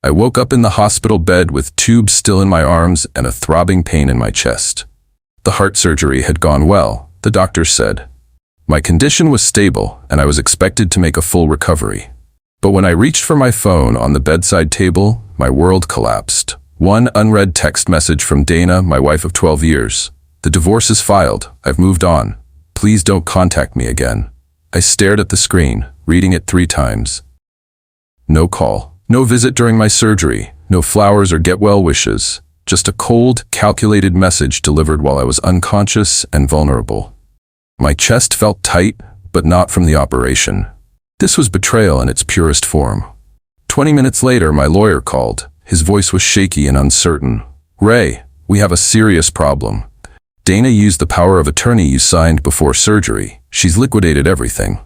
I woke up in the hospital bed with tubes still in my arms and a throbbing pain in my chest. The heart surgery had gone well, the doctors said. My condition was stable, and I was expected to make a full recovery. But when I reached for my phone on the bedside table, my world collapsed. One unread text message from Dana, my wife of 12 years. "The divorce is filed. I've moved on. Please don't contact me again." I stared at the screen, reading it 3 times. No call. No visit during my surgery. No flowers or get-well wishes. Just a cold, calculated message delivered while I was unconscious and vulnerable. My chest felt tight, but not from the operation. This was betrayal in its purest form. 20 minutes later, my lawyer called. His voice was shaky and uncertain. "Ray, we have a serious problem. Dana used the power of attorney you signed before surgery. She's liquidated everything."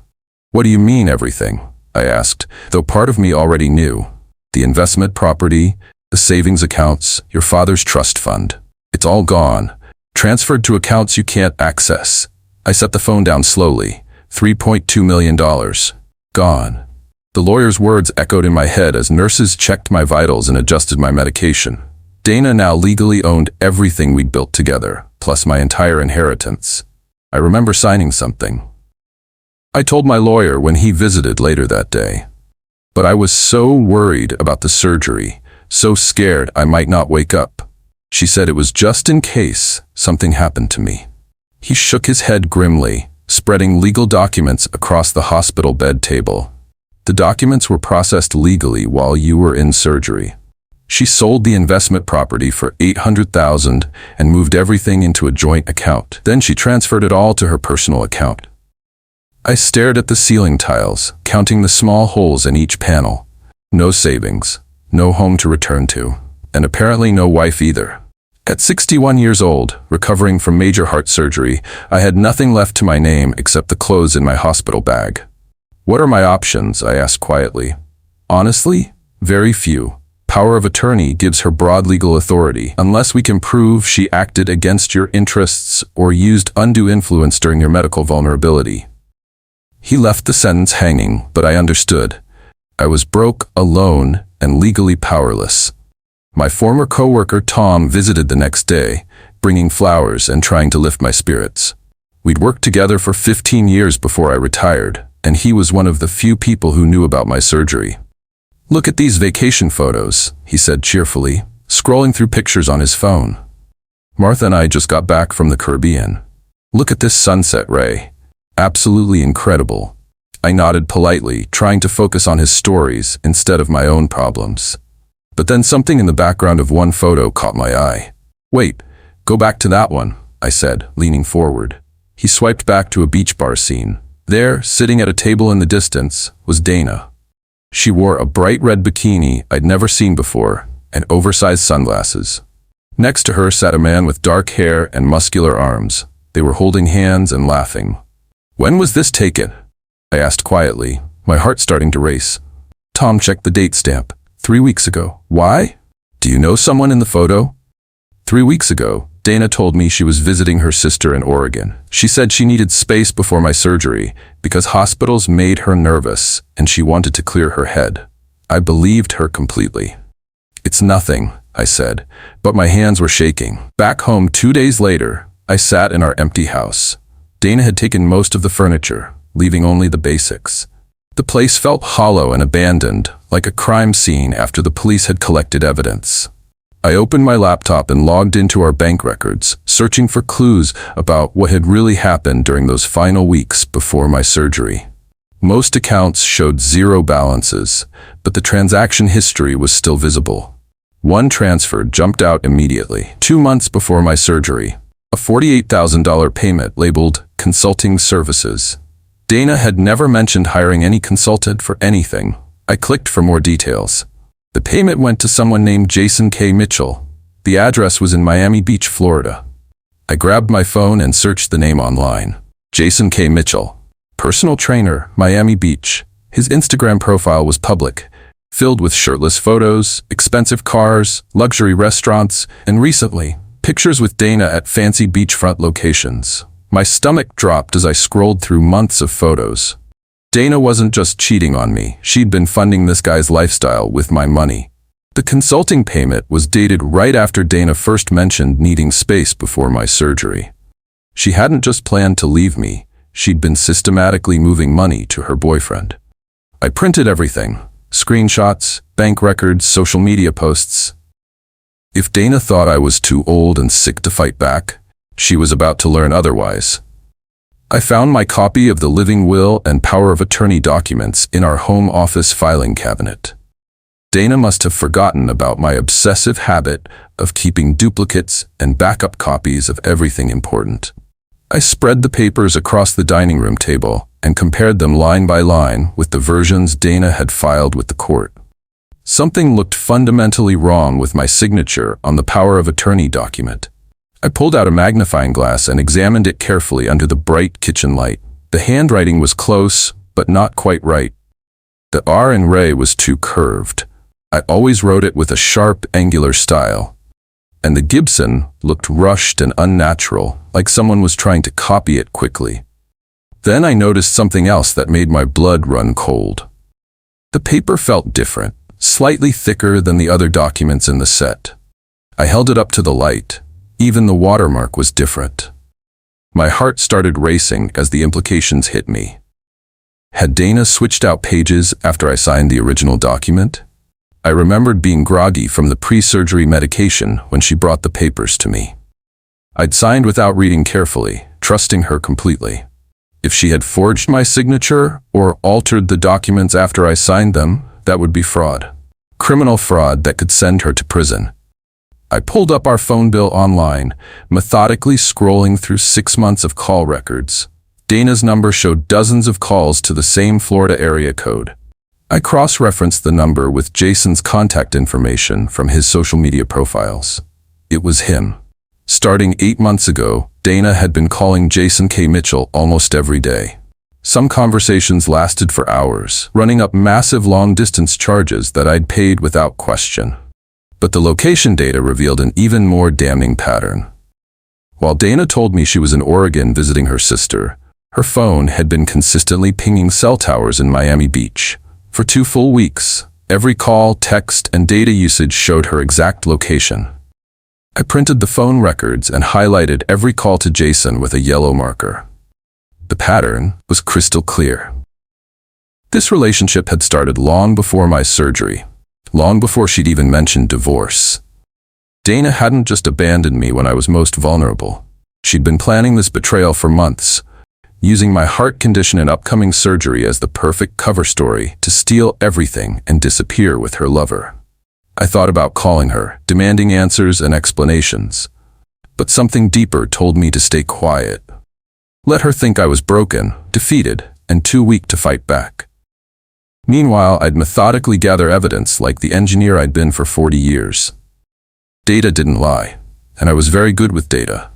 "What do you mean, everything?" I asked, though part of me already knew. "The investment property, the savings accounts, your father's trust fund. It's all gone. Transferred to accounts you can't access." I set the phone down slowly. $3.2 million. Gone. The lawyer's words echoed in my head as nurses checked my vitals and adjusted my medication. Dana now legally owned everything we'd built together, plus my entire inheritance. I remember signing something. I told my lawyer when he visited later that day. But I was so worried about the surgery, so scared I might not wake up. She said it was just in case something happened to me. He shook his head grimly, spreading legal documents across the hospital bed table. "The documents were processed legally while you were in surgery. She sold the investment property for $800,000 and moved everything into a joint account. Then she transferred it all to her personal account." I stared at the ceiling tiles, counting the small holes in each panel. No savings, no home to return to, and apparently no wife either. At 61 years old, recovering from major heart surgery, I had nothing left to my name except the clothes in my hospital bag. "What are my options?" I asked quietly. "Honestly, very few. Power of attorney gives her broad legal authority, unless we can prove she acted against your interests or used undue influence during your medical vulnerability." He left the sentence hanging, but I understood. I was broke, alone, and legally powerless. My former coworker Tom visited the next day, bringing flowers and trying to lift my spirits. We'd worked together for 15 years before I retired, and he was one of the few people who knew about my surgery. "Look at these vacation photos," he said cheerfully, scrolling through pictures on his phone. "Martha and I just got back from the Caribbean. Look at this sunset, Ray. Absolutely incredible." I nodded politely, trying to focus on his stories instead of my own problems. But then something in the background of one photo caught my eye. "Wait, go back to that one," I said, leaning forward. He swiped back to a beach bar scene. There, sitting at a table in the distance, was Dana. She wore a bright red bikini I'd never seen before, and oversized sunglasses. Next to her sat a man with dark hair and muscular arms. They were holding hands and laughing. "When was this taken?" I asked quietly, my heart starting to race. Tom checked the date stamp. 3 weeks ago. "Why? Do you know someone in the photo?" 3 weeks ago, Dana told me she was visiting her sister in Oregon. She said she needed space before my surgery because hospitals made her nervous and she wanted to clear her head. I believed her completely. "It's nothing," I said, but my hands were shaking. Back home 2 days later, I sat in our empty house. Dana had taken most of the furniture, leaving only the basics. The place felt hollow and abandoned, like a crime scene after the police had collected evidence. I opened my laptop and logged into our bank records, searching for clues about what had really happened during those final weeks before my surgery. Most accounts showed 0 balances, but the transaction history was still visible. One transfer jumped out immediately, 2 months before my surgery. A $48,000 payment labeled consulting services. Dana had never mentioned hiring any consultant for anything. I clicked for more details. The payment went to someone named Jason K. Mitchell. The address was in Miami Beach, Florida. I grabbed my phone and searched the name online. Jason K. Mitchell. Personal trainer, Miami Beach. His Instagram profile was public, filled with shirtless photos, expensive cars, luxury restaurants, and recently, pictures with Dana at fancy beachfront locations. My stomach dropped as I scrolled through months of photos. Dana wasn't just cheating on me, she'd been funding this guy's lifestyle with my money. The consulting payment was dated right after Dana first mentioned needing space before my surgery. She hadn't just planned to leave me, she'd been systematically moving money to her boyfriend. I printed everything: screenshots, bank records, social media posts. If Dana thought I was too old and sick to fight back, she was about to learn otherwise. I found my copy of the living will and power of attorney documents in our home office filing cabinet. Dana must have forgotten about my obsessive habit of keeping duplicates and backup copies of everything important. I spread the papers across the dining room table and compared them line by line with the versions Dana had filed with the court. Something looked fundamentally wrong with my signature on the power of attorney document. I pulled out a magnifying glass and examined it carefully under the bright kitchen light. The handwriting was close, but not quite right. The R in Ray was too curved. I always wrote it with a sharp, angular style. And the Gibson looked rushed and unnatural, like someone was trying to copy it quickly. Then I noticed something else that made my blood run cold. The paper felt different, slightly thicker than the other documents in the set. I held it up to the light. Even the watermark was different. My heart started racing as the implications hit me. Had Dana switched out pages after I signed the original document? I remembered being groggy from the pre-surgery medication when she brought the papers to me. I'd signed without reading carefully, trusting her completely. If she had forged my signature or altered the documents after I signed them, that would be fraud. Criminal fraud that could send her to prison. I pulled up our phone bill online, methodically scrolling through 6 months of call records. Dana's number showed dozens of calls to the same Florida area code. I cross-referenced the number with Jason's contact information from his social media profiles. It was him. Starting 8 months ago, Dana had been calling Jason K. Mitchell almost every day. Some conversations lasted for hours, running up massive long-distance charges that I'd paid without question. But the location data revealed an even more damning pattern. While Dana told me she was in Oregon visiting her sister, her phone had been consistently pinging cell towers in Miami Beach. For 2 full weeks, every call, text, and data usage showed her exact location. I printed the phone records and highlighted every call to Jason with a yellow marker. The pattern was crystal clear. This relationship had started long before my surgery, long before she'd even mentioned divorce. Dana hadn't just abandoned me when I was most vulnerable. She'd been planning this betrayal for months, using my heart condition and upcoming surgery as the perfect cover story to steal everything and disappear with her lover. I thought about calling her, demanding answers and explanations. But something deeper told me to stay quiet. Let her think I was broken, defeated, and too weak to fight back. Meanwhile, I'd methodically gather evidence like the engineer I'd been for 40 years. Data didn't lie, and I was very good with data.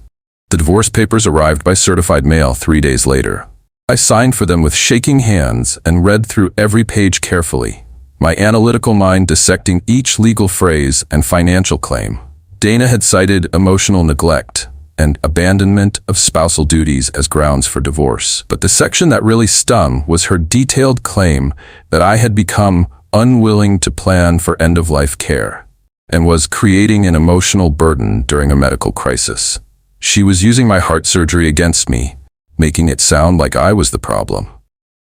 The divorce papers arrived by certified mail 3 days later. I signed for them with shaking hands and read through every page carefully, my analytical mind dissecting each legal phrase and financial claim. Dana had cited emotional neglect and abandonment of spousal duties as grounds for divorce. But the section that really stung was her detailed claim that I had become unwilling to plan for end-of-life care and was creating an emotional burden during a medical crisis. She was using my heart surgery against me, making it sound like I was the problem.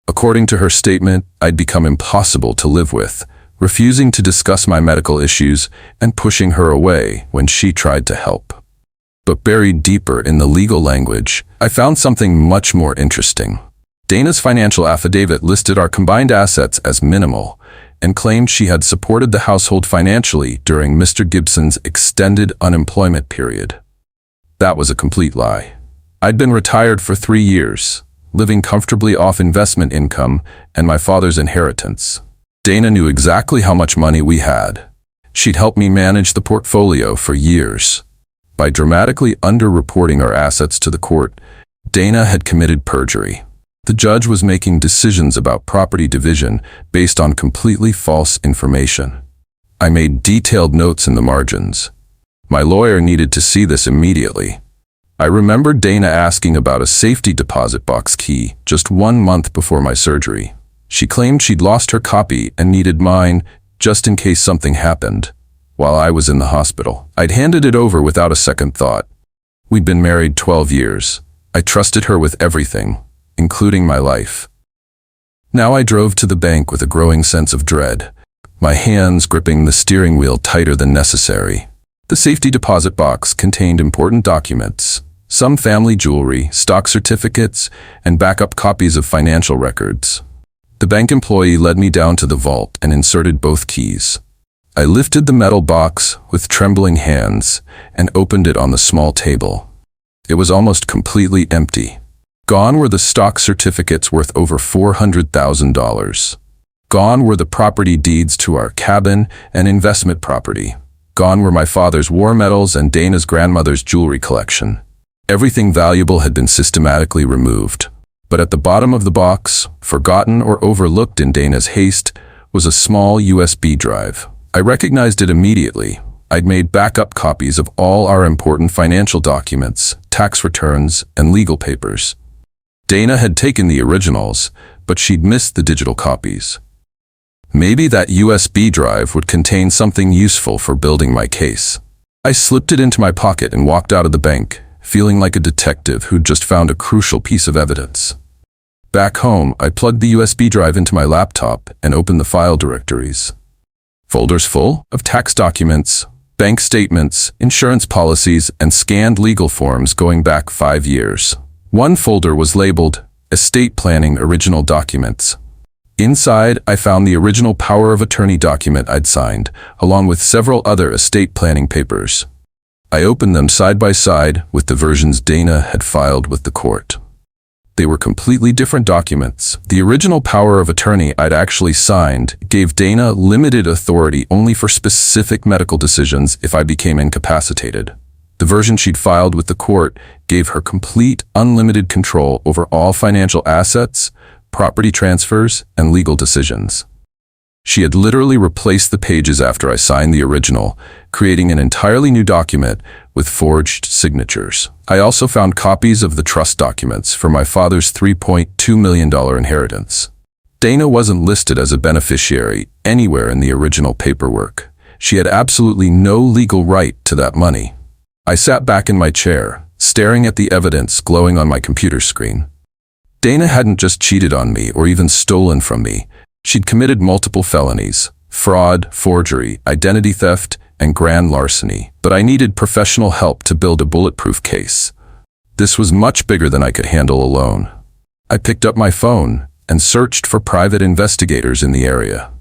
According to her statement, I'd become impossible to live with, refusing to discuss my medical issues and pushing her away when she tried to help. But buried deeper in the legal language, I found something much more interesting. Dana's financial affidavit listed our combined assets as minimal and claimed she had supported the household financially during Mr. Gibson's extended unemployment period. That was a complete lie. I'd been retired for 3 years, living comfortably off investment income and my father's inheritance. Dana knew exactly how much money we had. She'd helped me manage the portfolio for years. By dramatically underreporting our assets to the court, Dana had committed perjury. The judge was making decisions about property division based on completely false information. I made detailed notes in the margins. My lawyer needed to see this immediately. I remembered Dana asking about a safety deposit box key just 1 month before my surgery. She claimed she'd lost her copy and needed mine just in case something happened. while I was in the hospital. I'd handed it over without a second thought. We'd been married 12 years. I trusted her with everything, including my life. Now I drove to the bank with a growing sense of dread, my hands gripping the steering wheel tighter than necessary. The safety deposit box contained important documents, some family jewelry, stock certificates, and backup copies of financial records. The bank employee led me down to the vault and inserted both keys. I lifted the metal box with trembling hands and opened it on the small table. It was almost completely empty. Gone were the stock certificates worth over $400,000. Gone were the property deeds to our cabin and investment property. Gone were my father's war medals and Dana's grandmother's jewelry collection. Everything valuable had been systematically removed. But at the bottom of the box, forgotten or overlooked in Dana's haste, was a small USB drive. I recognized it immediately. I'd made backup copies of all our important financial documents, tax returns, and legal papers. Dana had taken the originals, but she'd missed the digital copies. Maybe that USB drive would contain something useful for building my case. I slipped it into my pocket and walked out of the bank, feeling like a detective who'd just found a crucial piece of evidence. Back home, I plugged the USB drive into my laptop and opened the file directories. Folders full of tax documents, bank statements, insurance policies, and scanned legal forms going back 5 years. One folder was labeled Estate Planning Original Documents. Inside, I found the original power of attorney document I'd signed, along with several other estate planning papers. I opened them side by side with the versions Dana had filed with the court. They were completely different documents. The original power of attorney I'd actually signed gave Dana limited authority only for specific medical decisions if I became incapacitated. The version she'd filed with the court gave her complete, unlimited control over all financial assets, property transfers, and legal decisions. She had literally replaced the pages after I signed the original, creating an entirely new document with forged signatures. I also found copies of the trust documents for my father's $3.2 million inheritance. Dana wasn't listed as a beneficiary anywhere in the original paperwork. She had absolutely no legal right to that money. I sat back in my chair, staring at the evidence glowing on my computer screen. Dana hadn't just cheated on me or even stolen from me. She'd committed multiple felonies: fraud, forgery, identity theft, and grand larceny. But I needed professional help to build a bulletproof case. This was much bigger than I could handle alone. I picked up my phone and searched for private investigators in the area.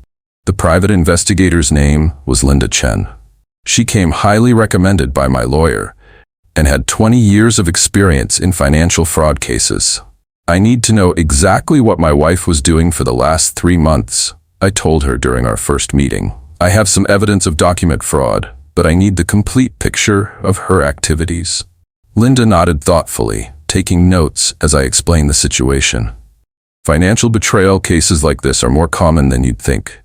The private investigator's name was Linda Chen. She came highly recommended by my lawyer and had 20 years of experience in financial fraud cases. I need to know exactly what my wife was doing for the last 3 months, I told her during our first meeting. I have some evidence of document fraud, but I need the complete picture of her activities. Linda nodded thoughtfully, taking notes as I explained the situation. Financial betrayal cases like this are more common than you'd think.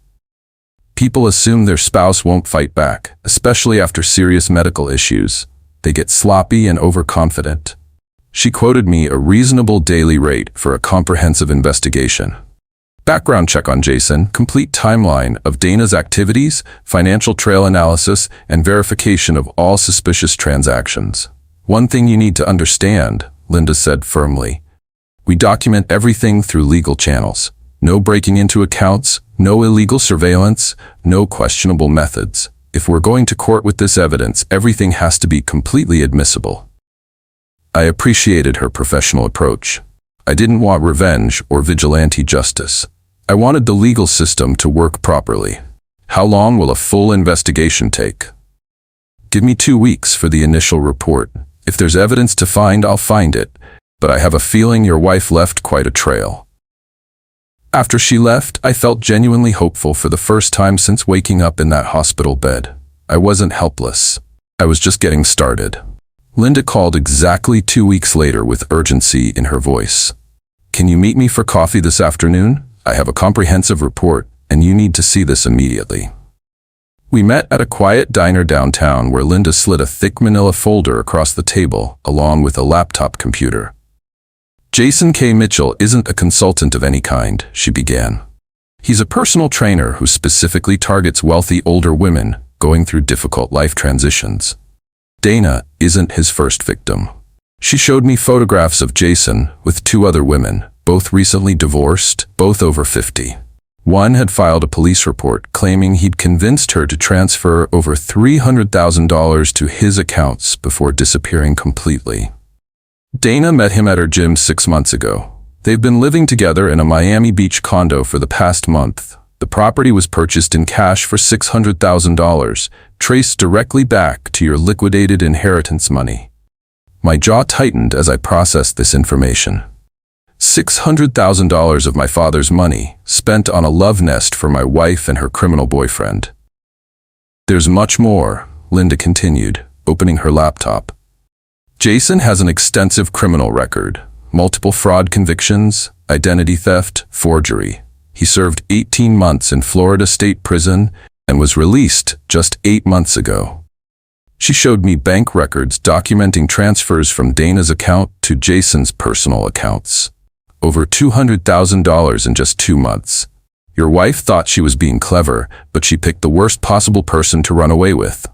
People assume their spouse won't fight back, especially after serious medical issues. They get sloppy and overconfident. She quoted me a reasonable daily rate for a comprehensive investigation. Background check on Jason, complete timeline of Dana's activities, financial trail analysis, and verification of all suspicious transactions. One thing you need to understand, Linda said firmly. We document everything through legal channels. No breaking into accounts, no illegal surveillance, no questionable methods. If we're going to court with this evidence, everything has to be completely admissible. I appreciated her professional approach. I didn't want revenge or vigilante justice. I wanted the legal system to work properly. How long will a full investigation take? Give me 2 weeks for the initial report. If there's evidence to find, I'll find it. But I have a feeling your wife left quite a trail. After she left, I felt genuinely hopeful for the first time since waking up in that hospital bed. I wasn't helpless. I was just getting started. Linda called exactly 2 weeks later with urgency in her voice. Can you meet me for coffee this afternoon? I have a comprehensive report, and you need to see this immediately. We met at a quiet diner downtown where Linda slid a thick manila folder across the table, along with a laptop computer. Jason K. Mitchell isn't a consultant of any kind, she began. He's a personal trainer who specifically targets wealthy older women, going through difficult life transitions. Dana isn't his first victim. She showed me photographs of Jason with 2 other women, both recently divorced, both over 50. One had filed a police report claiming he'd convinced her to transfer over $300,000 to his accounts before disappearing completely. Dana met him at her gym 6 months ago. They've been living together in a Miami Beach condo for the past month. The property was purchased in cash for $600,000, traced directly back to your liquidated inheritance money. My jaw tightened as I processed this information. $600,000 of my father's money, spent on a love nest for my wife and her criminal boyfriend. There's much more, Linda continued, opening her laptop. Jason has an extensive criminal record, multiple fraud convictions, identity theft, forgery. He served 18 months in Florida State Prison and was released just 8 months ago. She showed me bank records documenting transfers from Dana's account to Jason's personal accounts. Over $200,000 in just 2 months. Your wife thought she was being clever, but she picked the worst possible person to run away with.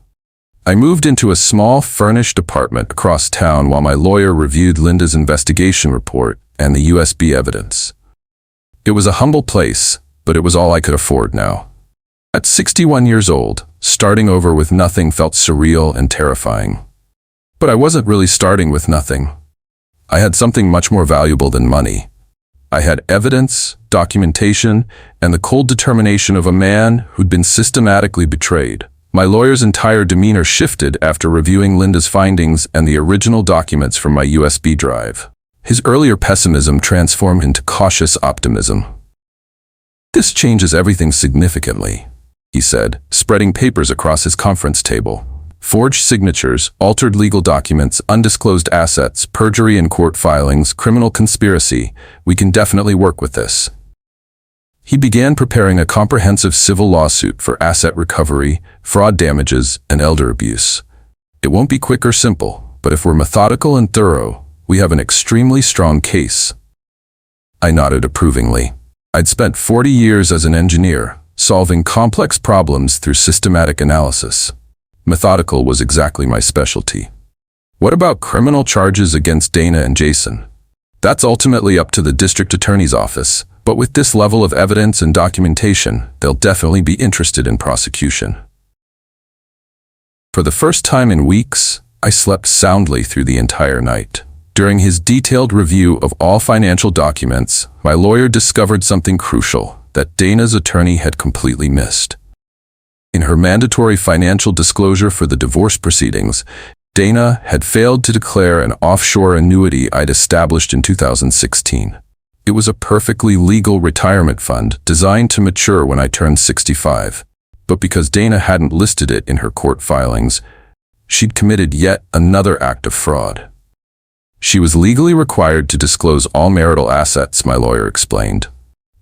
I moved into a small, furnished apartment across town while my lawyer reviewed Linda's investigation report and the USB evidence. It was a humble place, but it was all I could afford now. At 61 years old, starting over with nothing felt surreal and terrifying. But I wasn't really starting with nothing. I had something much more valuable than money. I had evidence, documentation, and the cold determination of a man who'd been systematically betrayed. My lawyer's entire demeanor shifted after reviewing Linda's findings and the original documents from my USB drive. His earlier pessimism transformed into cautious optimism. "This changes everything significantly," he said, spreading papers across his conference table. "Forged signatures, altered legal documents, undisclosed assets, perjury in court filings, criminal conspiracy. We can definitely work with this." He began preparing a comprehensive civil lawsuit for asset recovery, fraud damages, and elder abuse. It won't be quick or simple, but if we're methodical and thorough, we have an extremely strong case. I nodded approvingly. I'd spent 40 years as an engineer, solving complex problems through systematic analysis. Methodical was exactly my specialty. What about criminal charges against Dana and Jason? That's ultimately up to the district attorney's office, but with this level of evidence and documentation, they'll definitely be interested in prosecution. For the first time in weeks, I slept soundly through the entire night. During his detailed review of all financial documents, my lawyer discovered something crucial that Dana's attorney had completely missed. In her mandatory financial disclosure for the divorce proceedings, Dana had failed to declare an offshore annuity I'd established in 2016. It was a perfectly legal retirement fund designed to mature when I turned 65. But because Dana hadn't listed it in her court filings, she'd committed yet another act of fraud. She was legally required to disclose all marital assets, my lawyer explained.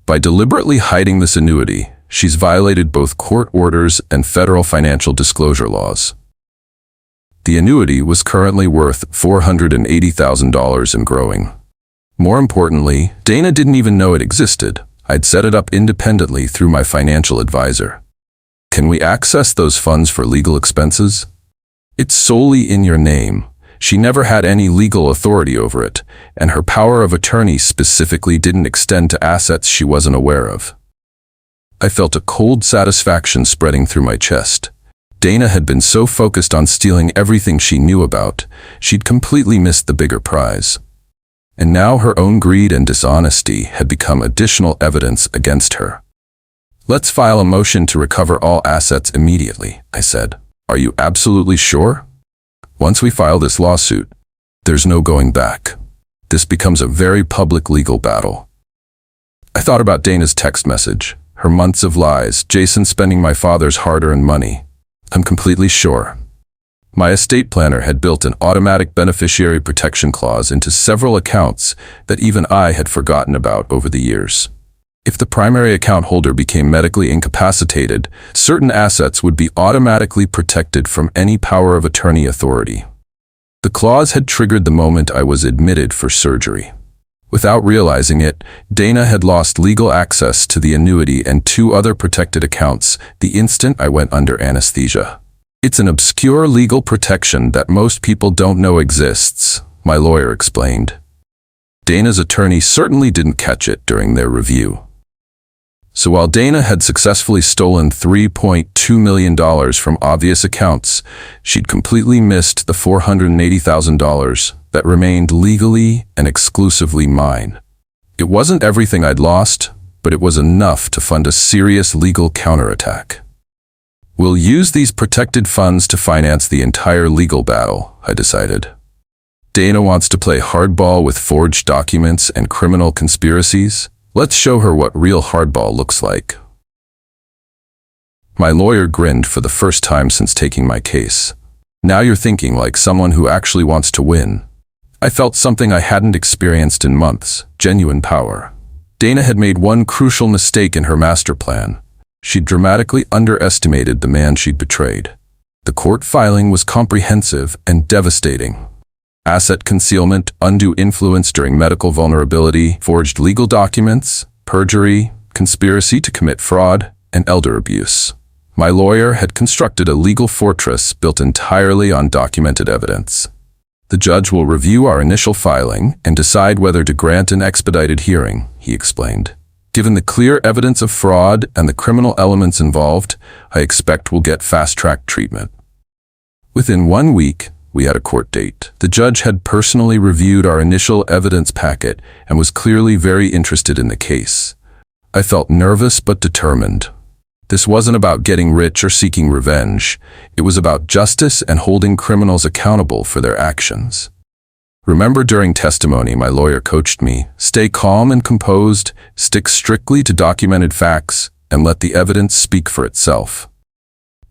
By deliberately hiding this annuity, she's violated both court orders and federal financial disclosure laws. The annuity was currently worth $480,000 and growing. More importantly, Dana didn't even know it existed. I'd set it up independently through my financial advisor. "Can we access those funds for legal expenses?" "It's solely in your name." She never had any legal authority over it, and her power of attorney specifically didn't extend to assets she wasn't aware of. I felt a cold satisfaction spreading through my chest. Dana had been so focused on stealing everything she knew about, she'd completely missed the bigger prize. And now her own greed and dishonesty had become additional evidence against her. "Let's file a motion to recover all assets immediately," I said. "Are you absolutely sure? Once we file this lawsuit, there's no going back. This becomes a very public legal battle." I thought about Dana's text message, her months of lies, Jason spending my father's hard-earned money. I'm completely sure. My estate planner had built an automatic beneficiary protection clause into several accounts that even I had forgotten about over the years. If the primary account holder became medically incapacitated, certain assets would be automatically protected from any power of attorney authority. The clause had triggered the moment I was admitted for surgery. Without realizing it, Dana had lost legal access to the annuity and 2 other protected accounts the instant I went under anesthesia. It's an obscure legal protection that most people don't know exists, my lawyer explained. Dana's attorney certainly didn't catch it during their review. So while Dana had successfully stolen $3.2 million from obvious accounts, she'd completely missed the $480,000 that remained legally and exclusively mine. It wasn't everything I'd lost, but it was enough to fund a serious legal counterattack. We'll use these protected funds to finance the entire legal battle, I decided. Dana wants to play hardball with forged documents and criminal conspiracies. Let's show her what real hardball looks like. My lawyer grinned for the first time since taking my case. Now you're thinking like someone who actually wants to win. I felt something I hadn't experienced in months, genuine power. Dana had made one crucial mistake in her master plan. She'd dramatically underestimated the man she'd betrayed. The court filing was comprehensive and devastating. Asset concealment, undue influence during medical vulnerability, forged legal documents, perjury, conspiracy to commit fraud, and elder abuse. My lawyer had constructed a legal fortress built entirely on documented evidence. The judge will review our initial filing and decide whether to grant an expedited hearing, he explained. Given the clear evidence of fraud and the criminal elements involved, I expect we'll get fast-track treatment. Within 1 week, we had a court date. The judge had personally reviewed our initial evidence packet and was clearly very interested in the case. I felt nervous but determined. This wasn't about getting rich or seeking revenge. It was about justice and holding criminals accountable for their actions. Remember, during testimony, my lawyer coached me, stay calm and composed, stick strictly to documented facts, and let the evidence speak for itself.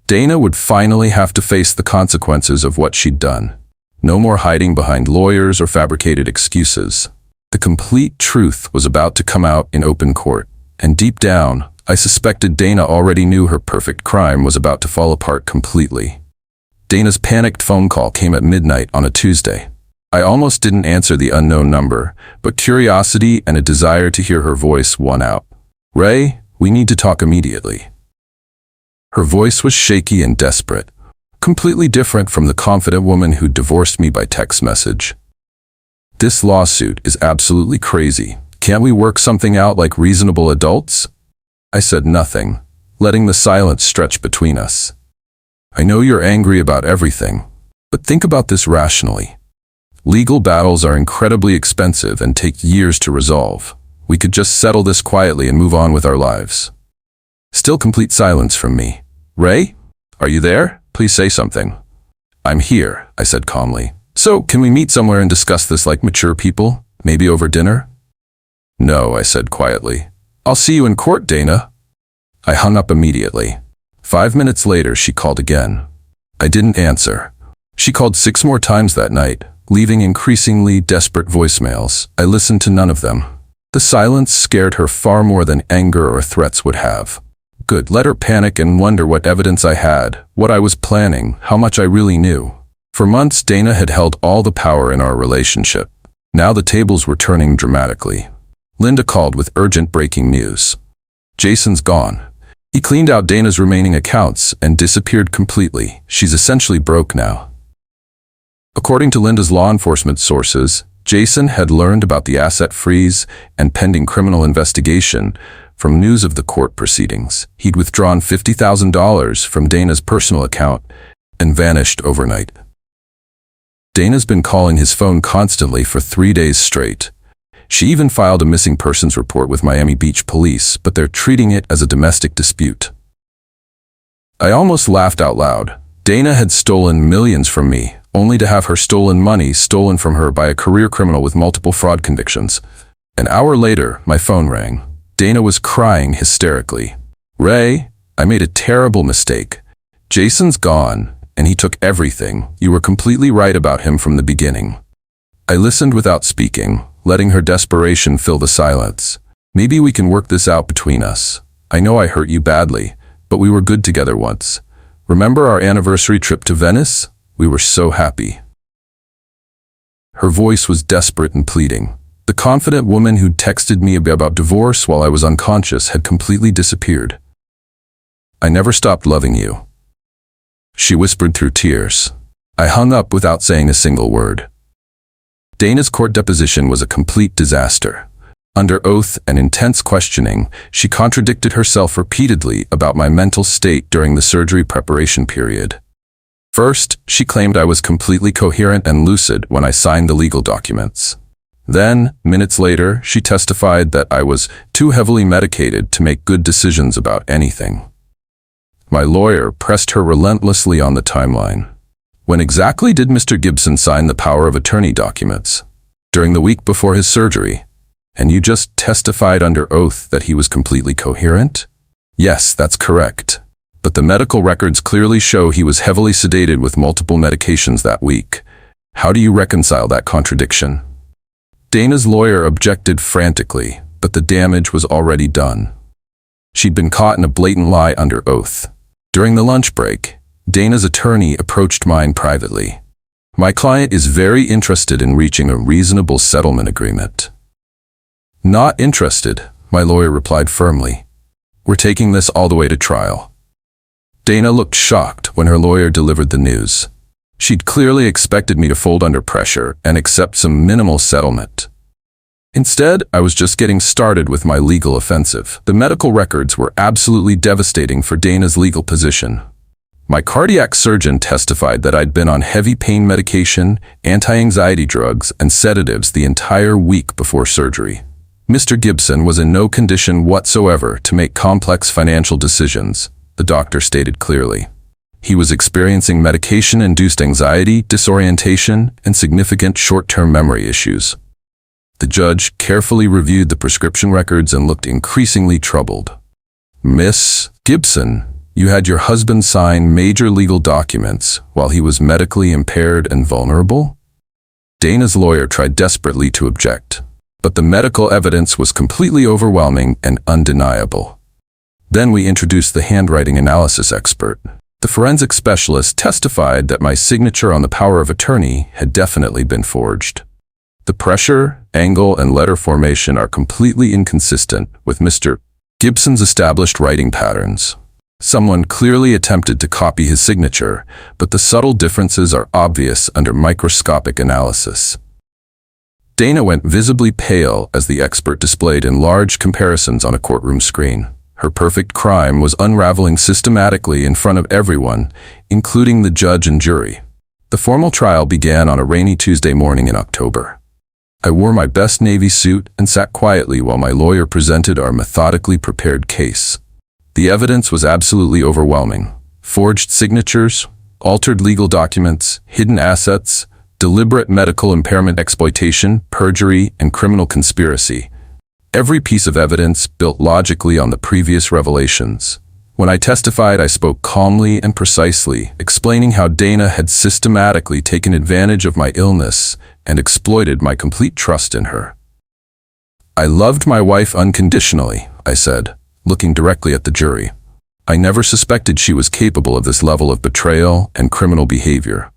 Dana would finally have to face the consequences of what she'd done. No more hiding behind lawyers or fabricated excuses. The complete truth was about to come out in open court, and deep down, I suspected Dana already knew her perfect crime was about to fall apart completely. Dana's panicked phone call came at midnight on a Tuesday. I almost didn't answer the unknown number, but curiosity and a desire to hear her voice won out. "Ray, we need to talk immediately." Her voice was shaky and desperate, completely different from the confident woman who divorced me by text message. "This lawsuit is absolutely crazy. Can't we work something out like reasonable adults?" I said nothing, letting the silence stretch between us. "I know you're angry about everything, but think about this rationally. Legal battles are incredibly expensive and take years to resolve. We could just settle this quietly and move on with our lives." Still complete silence from me. "Ray, are you there? Please say something." "I'm here," I said calmly. "So, can we meet somewhere and discuss this like mature people? Maybe over dinner?" "No," I said quietly. "I'll see you in court, Dana." I hung up immediately. 5 minutes later, she called again. I didn't answer. She called 6 more times that night, leaving increasingly desperate voicemails. I listened to none of them. The silence scared her far more than anger or threats would have. Good, let her panic and wonder what evidence I had, what I was planning, how much I really knew. For months, Dana had held all the power in our relationship. Now the tables were turning dramatically. Linda called with urgent breaking news. "Jason's gone. He cleaned out Dana's remaining accounts and disappeared completely. She's essentially broke now." According to Linda's law enforcement sources, Jason had learned about the asset freeze and pending criminal investigation from news of the court proceedings. He'd withdrawn $50,000 from Dana's personal account and vanished overnight. Dana's been calling his phone constantly for 3 days straight. She even filed a missing persons report with Miami Beach police, but they're treating it as a domestic dispute. I almost laughed out loud. Dana had stolen millions from me, only to have her stolen money stolen from her by a career criminal with multiple fraud convictions. An hour later, my phone rang. Dana was crying hysterically. "Ray, I made a terrible mistake. Jason's gone, and he took everything. You were completely right about him from the beginning." I listened without speaking, letting her desperation fill the silence. "Maybe we can work this out between us. I know I hurt you badly, but we were good together once. Remember our anniversary trip to Venice? We were so happy." Her voice was desperate and pleading. The confident woman who'd texted me about divorce while I was unconscious had completely disappeared. "I never stopped loving you," she whispered through tears. I hung up without saying a single word. Dana's court deposition was a complete disaster. Under oath and intense questioning, she contradicted herself repeatedly about my mental state during the surgery preparation period. First, she claimed I was completely coherent and lucid when I signed the legal documents. Then, minutes later, she testified that I was too heavily medicated to make good decisions about anything. My lawyer pressed her relentlessly on the timeline. When exactly did Mr. Gibson sign the power of attorney documents? During the week before his surgery. And you just testified under oath that he was completely coherent? Yes, that's correct. But the medical records clearly show he was heavily sedated with multiple medications that week. How do you reconcile that contradiction? Dana's lawyer objected frantically, but the damage was already done. She'd been caught in a blatant lie under oath. During the lunch break, Dana's attorney approached mine privately. "My client is very interested in reaching a reasonable settlement agreement." "Not interested," my lawyer replied firmly. "We're taking this all the way to trial." Dana looked shocked when her lawyer delivered the news. She'd clearly expected me to fold under pressure and accept some minimal settlement. Instead, I was just getting started with my legal offensive. The medical records were absolutely devastating for Dana's legal position. My cardiac surgeon testified that I'd been on heavy pain medication, anti-anxiety drugs, and sedatives the entire week before surgery. Mr. Gibson was in no condition whatsoever to make complex financial decisions, the doctor stated clearly. He was experiencing medication-induced anxiety, disorientation, and significant short-term memory issues. The judge carefully reviewed the prescription records and looked increasingly troubled. "Miss Gibson, you had your husband sign major legal documents while he was medically impaired and vulnerable?" Dana's lawyer tried desperately to object, but the medical evidence was completely overwhelming and undeniable. Then we introduced the handwriting analysis expert. The forensic specialist testified that my signature on the power of attorney had definitely been forged. The pressure, angle, and letter formation are completely inconsistent with Mr. Gibson's established writing patterns. Someone clearly attempted to copy his signature, but the subtle differences are obvious under microscopic analysis. Dana went visibly pale as the expert displayed enlarged comparisons on a courtroom screen. Her perfect crime was unraveling systematically in front of everyone, including the judge and jury. The formal trial began on a rainy Tuesday morning in October. I wore my best navy suit and sat quietly while my lawyer presented our methodically prepared case. The evidence was absolutely overwhelming. Forged signatures, altered legal documents, hidden assets, deliberate medical impairment exploitation, perjury, and criminal conspiracy. Every piece of evidence built logically on the previous revelations. When I testified, I spoke calmly and precisely, explaining how Dana had systematically taken advantage of my illness and exploited my complete trust in her. "I loved my wife unconditionally," I said, looking directly at the jury. "I never suspected she was capable of this level of betrayal and criminal behavior."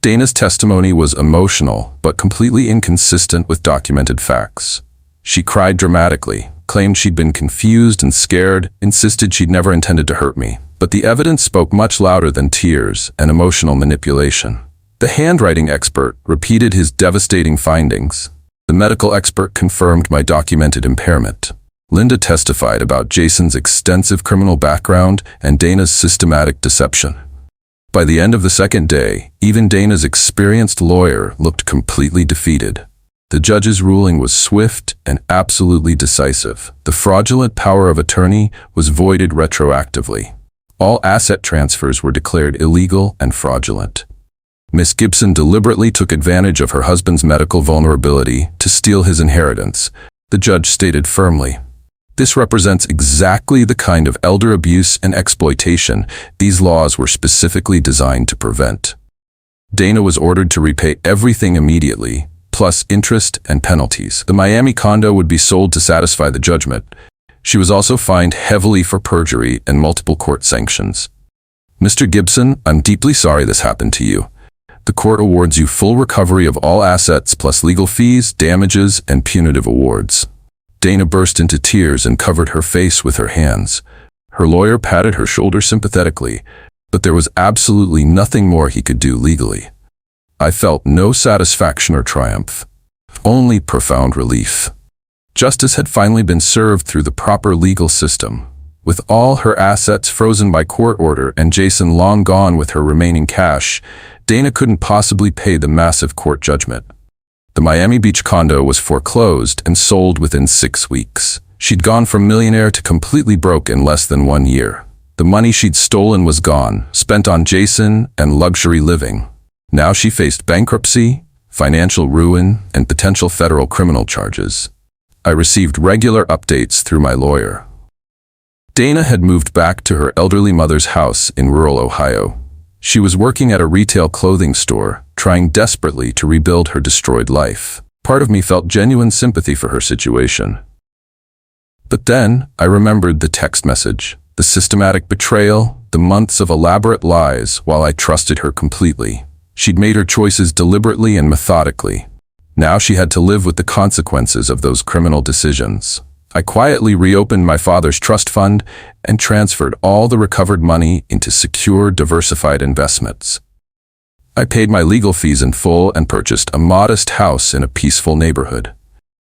Dana's testimony was emotional, but completely inconsistent with documented facts. She cried dramatically, claimed she'd been confused and scared, insisted she'd never intended to hurt me. But the evidence spoke much louder than tears and emotional manipulation. The handwriting expert repeated his devastating findings. The medical expert confirmed my documented impairment. Linda testified about Jason's extensive criminal background and Dana's systematic deception. By the end of the second day, even Dana's experienced lawyer looked completely defeated. The judge's ruling was swift and absolutely decisive. The fraudulent power of attorney was voided retroactively. All asset transfers were declared illegal and fraudulent. Miss Gibson deliberately took advantage of her husband's medical vulnerability to steal his inheritance, the judge stated firmly. This represents exactly the kind of elder abuse and exploitation these laws were specifically designed to prevent. Dana was ordered to repay everything immediately, plus interest and penalties. The Miami condo would be sold to satisfy the judgment. She was also fined heavily for perjury and multiple court sanctions. "Mr. Gibson, I'm deeply sorry this happened to you. The court awards you full recovery of all assets plus legal fees, damages, and punitive awards. Dana burst into tears and covered her face with her hands. Her lawyer patted her shoulder sympathetically, but there was absolutely nothing more he could do legally. I felt no satisfaction or triumph, only profound relief. Justice had finally been served through the proper legal system. With all her assets frozen by court order and Jason long gone with her remaining cash, Dana couldn't possibly pay the massive court judgment. The Miami Beach condo was foreclosed and sold within 6 weeks. She'd gone from millionaire to completely broke in less than 1 year. The money she'd stolen was gone, spent on Jason and luxury living. Now she faced bankruptcy, financial ruin, and potential federal criminal charges. I received regular updates through my lawyer. Dana had moved back to her elderly mother's house in rural Ohio. She was working at a retail clothing store, trying desperately to rebuild her destroyed life. Part of me felt genuine sympathy for her situation. But then, I remembered the text message, the systematic betrayal, the months of elaborate lies while I trusted her completely. She'd made her choices deliberately and methodically. Now she had to live with the consequences of those criminal decisions. I quietly reopened my father's trust fund and transferred all the recovered money into secure, diversified investments. I paid my legal fees in full and purchased a modest house in a peaceful neighborhood.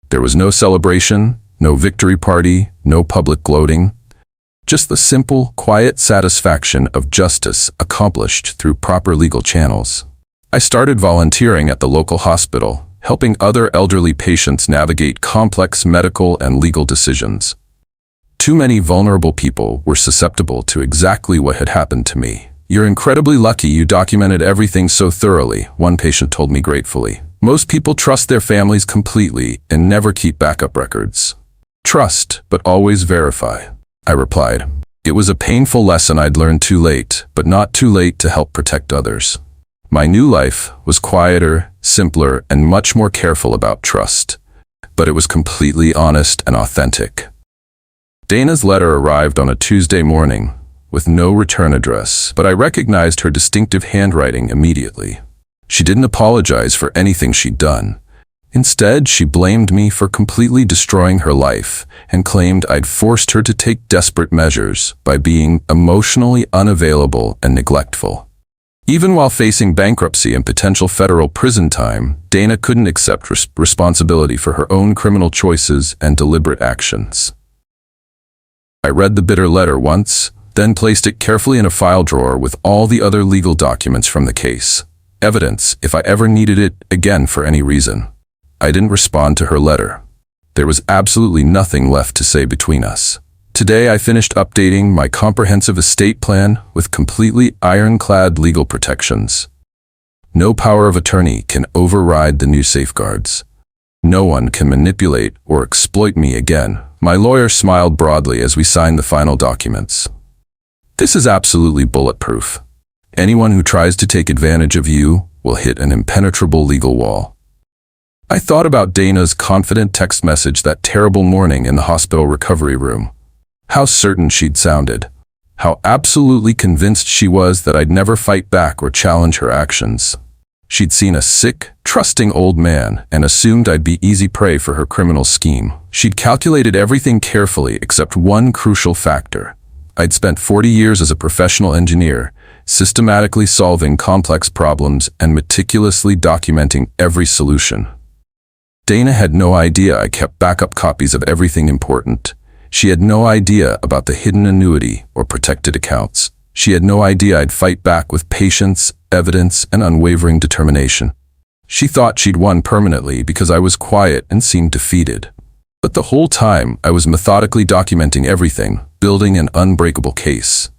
There was no celebration, no victory party, no public gloating. Just the simple, quiet satisfaction of justice accomplished through proper legal channels. I started volunteering at the local hospital, helping other elderly patients navigate complex medical and legal decisions. Too many vulnerable people were susceptible to exactly what had happened to me. "You're incredibly lucky you documented everything so thoroughly," one patient told me gratefully. "Most people trust their families completely and never keep backup records." "Trust, but always verify," I replied. It was a painful lesson I'd learned too late, but not too late to help protect others. My new life was quieter, simpler, and much more careful about trust. But it was completely honest and authentic. Dana's letter arrived on a Tuesday morning, with no return address, but I recognized her distinctive handwriting immediately. She didn't apologize for anything she'd done. Instead, she blamed me for completely destroying her life and claimed I'd forced her to take desperate measures by being emotionally unavailable and neglectful. Even while facing bankruptcy and potential federal prison time, Dana couldn't accept responsibility for her own criminal choices and deliberate actions. I read the bitter letter once, then placed it carefully in a file drawer with all the other legal documents from the case. Evidence, if I ever needed it again for any reason. I didn't respond to her letter. There was absolutely nothing left to say between us. Today I finished updating my comprehensive estate plan with completely ironclad legal protections. No power of attorney can override the new safeguards. No one can manipulate or exploit me again. My lawyer smiled broadly as we signed the final documents. This is absolutely bulletproof. Anyone who tries to take advantage of you will hit an impenetrable legal wall. I thought about Dana's confident text message that terrible morning in the hospital recovery room. How certain she'd sounded. How absolutely convinced she was that I'd never fight back or challenge her actions. She'd seen a sick, trusting old man and assumed I'd be easy prey for her criminal scheme. She'd calculated everything carefully except one crucial factor. I'd spent 40 years as a professional engineer, systematically solving complex problems and meticulously documenting every solution. Dana had no idea I kept backup copies of everything important. She had no idea about the hidden annuity or protected accounts. She had no idea I'd fight back with patience, evidence, and unwavering determination. She thought she'd won permanently because I was quiet and seemed defeated. But the whole time, I was methodically documenting everything, building an unbreakable case.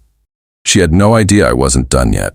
She had no idea I wasn't done yet.